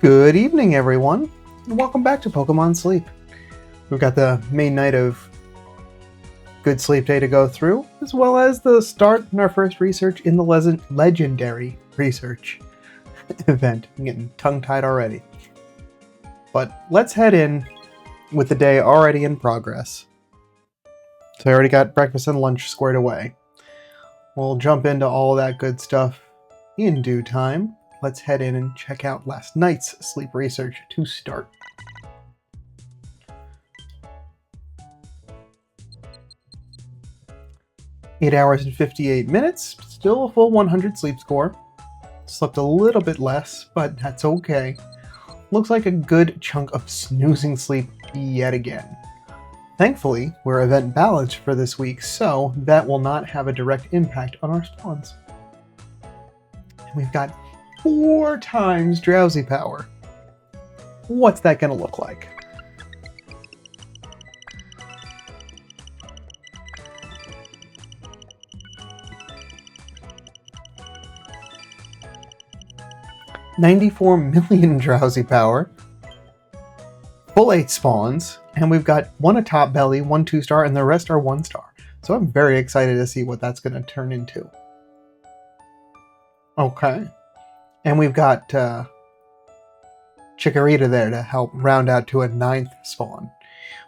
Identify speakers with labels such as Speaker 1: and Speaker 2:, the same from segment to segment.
Speaker 1: Good evening, everyone, and welcome back to Pokémon Sleep. We've got the main night of Good Sleep Day to go through, as well as the start in our first research in the legendary research event. I'm getting tongue-tied already. But let's head in with the day already in progress. So I already got breakfast and lunch squared away. We'll jump into all that good stuff in due time. Let's head in and check out last night's sleep research to start. "8 hours and 58 minutes, still a full 100 sleep score. Slept a little bit less, but that's okay. Looks like a good chunk of snoozing sleep yet again. Thankfully, we're event balanced for this week, so that will not have a direct impact on our spawns. And we've got 4 times drowsy power. What's that going to look like? $94 million drowsy power. Full 8 spawns, and we've got 1 a top belly, 1 2-star, and the rest are 1-star. So I'm very excited to see what that's going to turn into. Okay. And we've got Chikorita there to help round out to a 9th spawn.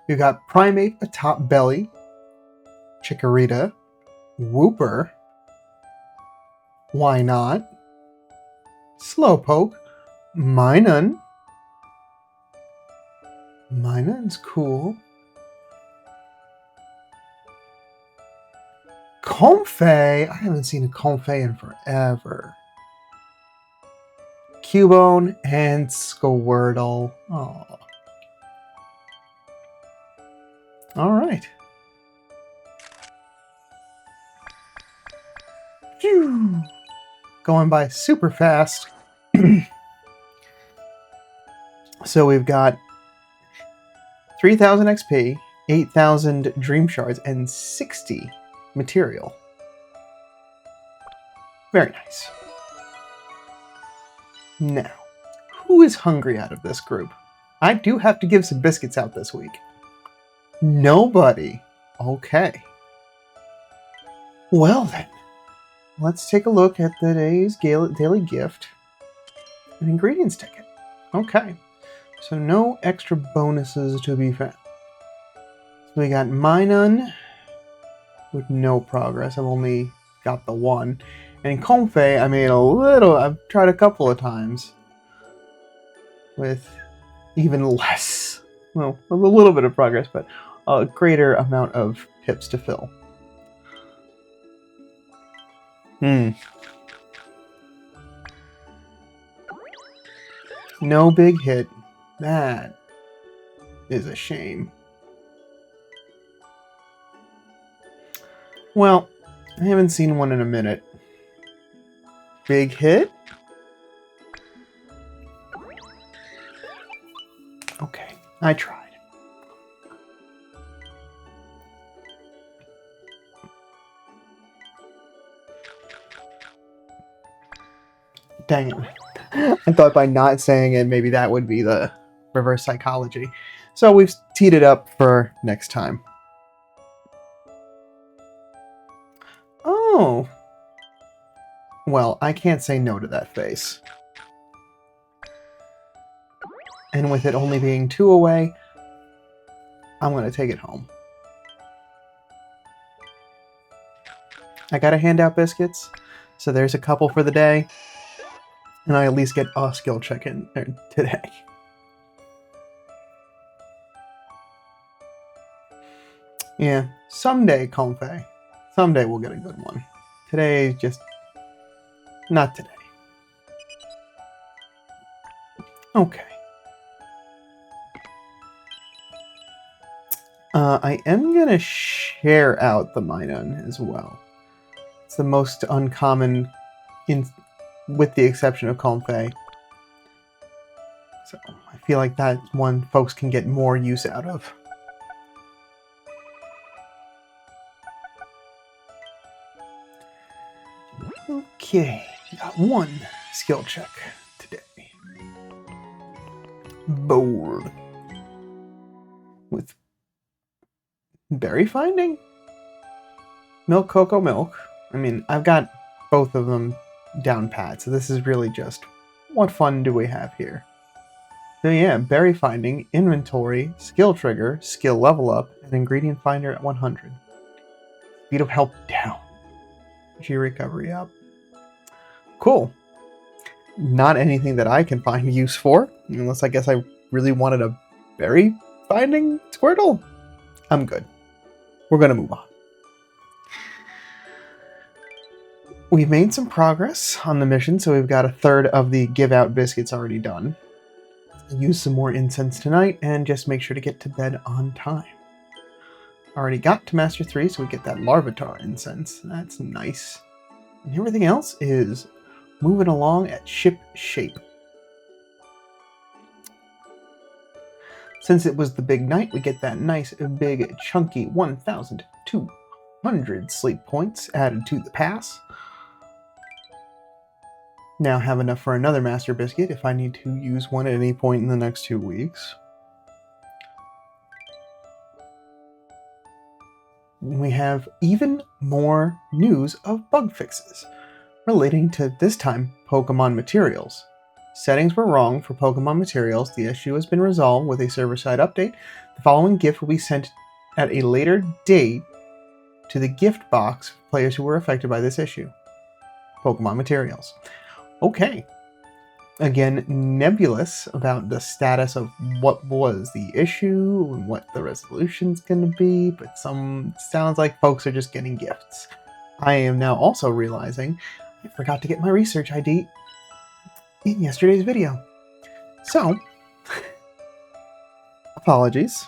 Speaker 1: We've got Primate atop belly, Chikorita, Wooper, why not, Slowpoke, Minun. Minun's cool. Comfey, I haven't seen a Comfey in forever. Cubone and Squirtle. Aww. Alright. Going by super fast. So we've got 3,000 XP, 8,000 Dream Shards, and 60 material. Very nice. Now, who is hungry out of this group? I do have to give some biscuits out this week. Nobody. Okay. Well then, let's take a look at today's daily gift. An ingredients ticket. Okay. So no extra bonuses to be found. So we got Minun with no progress. I've only got the 1. And Comfey, I've tried a couple of times with even less. Well, a little bit of progress, but a greater amount of tips to fill. No big hit. That is a shame. Well, I haven't seen one in a minute. Big hit? Okay, I tried. Dang it. I thought by not saying it, maybe that would be the reverse psychology. So we've teed it up for next time. Oh. Well, I can't say no to that face. And with it only being 2 away, I'm going to take it home. I gotta hand out biscuits, so there's a couple for the day. And I at least get a skill check in there today. Yeah, someday, Comfey. Someday we'll get a good one. Today, just not today. Okay. I am going to share out the Minun as well. It's the most uncommon, with the exception of Comfey. So I feel like that's one folks can get more use out of. Okay, got 1 skill check today. bold. With berry finding? Milk, cocoa, milk. I mean, I've got both of them down pat, so this is really just what fun do we have here? So yeah, berry finding, inventory, skill trigger, skill level up, and ingredient finder at 100. Speed of help down. G recovery up. Cool. Not anything that I can find use for, unless I guess I really wanted a berry finding Squirtle. I'm good. We're gonna move on. We've made some progress on the mission, so we've got a third of the give out biscuits already done. Use some more incense tonight and just make sure to get to bed on time. Already got to Master 3, so we get that Larvitar incense. That's nice. And everything else is moving along at ship shape. Since it was the big night, we get that nice, big, chunky 1,200 sleep points added to the pass. Now have enough for another Master Biscuit if I need to use one at any point in the next 2 weeks. We have even more news of bug fixes relating to, this time, Pokemon materials. Settings were wrong for Pokemon materials. The issue has been resolved with a server-side update. The following gift will be sent at a later date to the gift box for players who were affected by this issue. Pokemon materials. Okay. Again, nebulous about the status of what was the issue and what the resolution's going to be, but sounds like folks are just getting gifts. I am now also realizing I forgot to get my research ID in yesterday's video. So, apologies.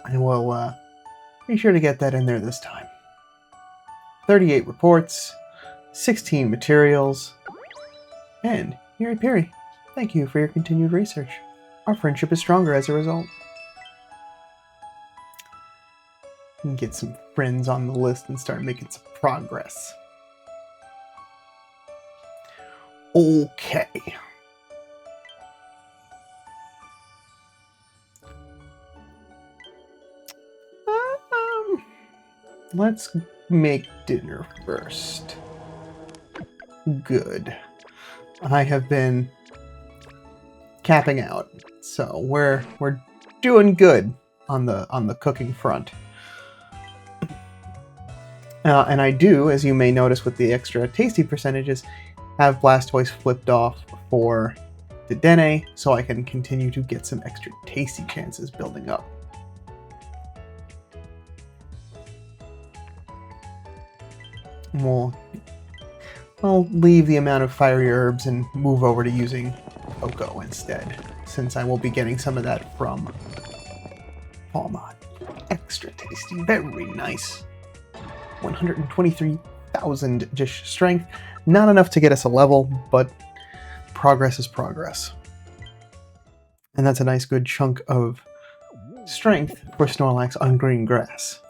Speaker 1: I will be sure to get that in there this time. 38 reports, 16 materials, and Yuri Piri, thank you for your continued research. Our friendship is stronger as a result. We can get some friends on the list and start making some progress. Okay. Let's make dinner first. Good. I have been capping out, so we're doing good on the cooking front. And I do, as you may notice with the extra tasty percentages, have Blastoise flipped off for the Dene, so I can continue to get some extra tasty chances building up. I'll leave the amount of fiery herbs and move over to using Cocoa instead, since I will be getting some of that from Palmon. Extra tasty, very nice. 123,000 dish strength. Not enough to get us a level, but progress is progress. And that's a nice good chunk of strength for Snorlax on green grass.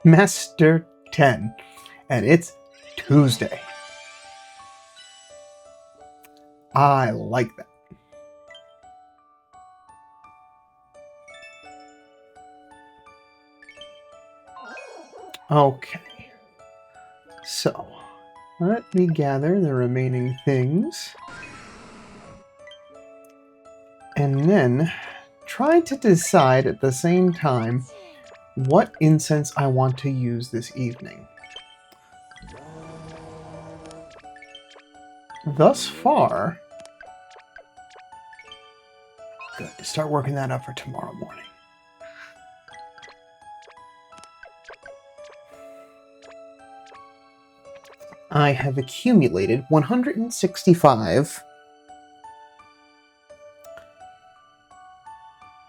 Speaker 1: Master 10, and it's Tuesday. I like that. Okay, so let me gather the remaining things and then try to decide at the same time what incense I want to use this evening. Thus far, good, to start working that up for tomorrow morning. I have accumulated 165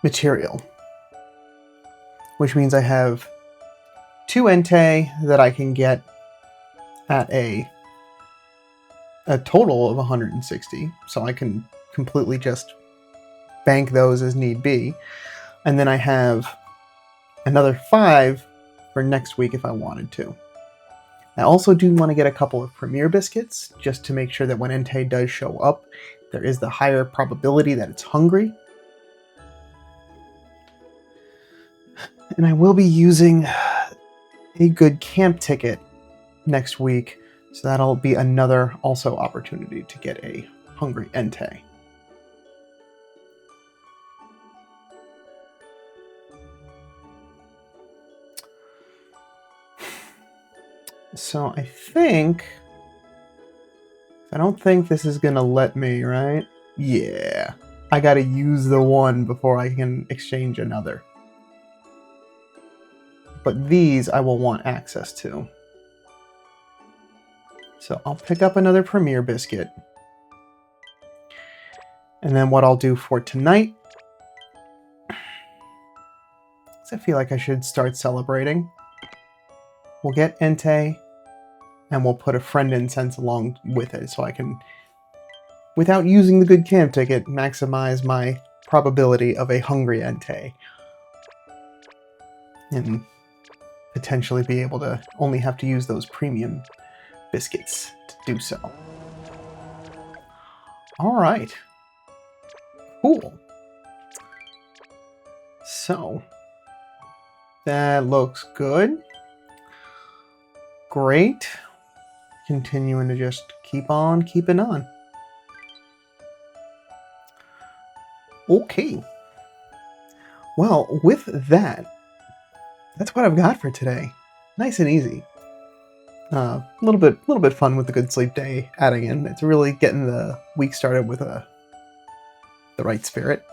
Speaker 1: material, which means I have 2 Entei that I can get at a total of 160, so I can completely just bank those as need be. And then I have another 5 for next week if I wanted to. I also do want to get a couple of Premier biscuits, just to make sure that when Entei does show up, there is the higher probability that it's hungry. And I will be using a good camp ticket next week, so that'll be another also opportunity to get a hungry Entei. So I don't think this is gonna let me, right? Yeah. I gotta use the one before I can exchange another. But these I will want access to. So I'll pick up another Premier biscuit. And then what I'll do for tonight is I feel like I should start celebrating. We'll get Entei, and we'll put a friend incense along with it so I can, without using the good camp ticket, maximize my probability of a hungry Entei. And potentially be able to only have to use those premium biscuits to do so. Alright. Cool. So, that looks good. Great. Continuing to just keep on keeping on. Okay. Well, with that, that's what I've got for today. Nice and easy. A little bit fun with the good sleep day adding in. It's really getting the week started with the right spirit.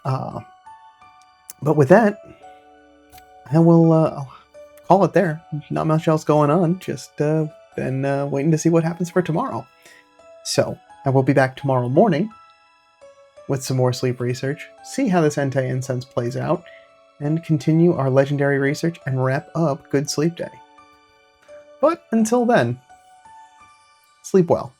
Speaker 1: But with that, I will I'll call it there. Not much else going on. Just been waiting to see what happens for tomorrow. So I will be back tomorrow morning with some more sleep research, see how this Entei incense plays out, and continue our legendary research and wrap up Good Sleep Day. But until then, sleep well.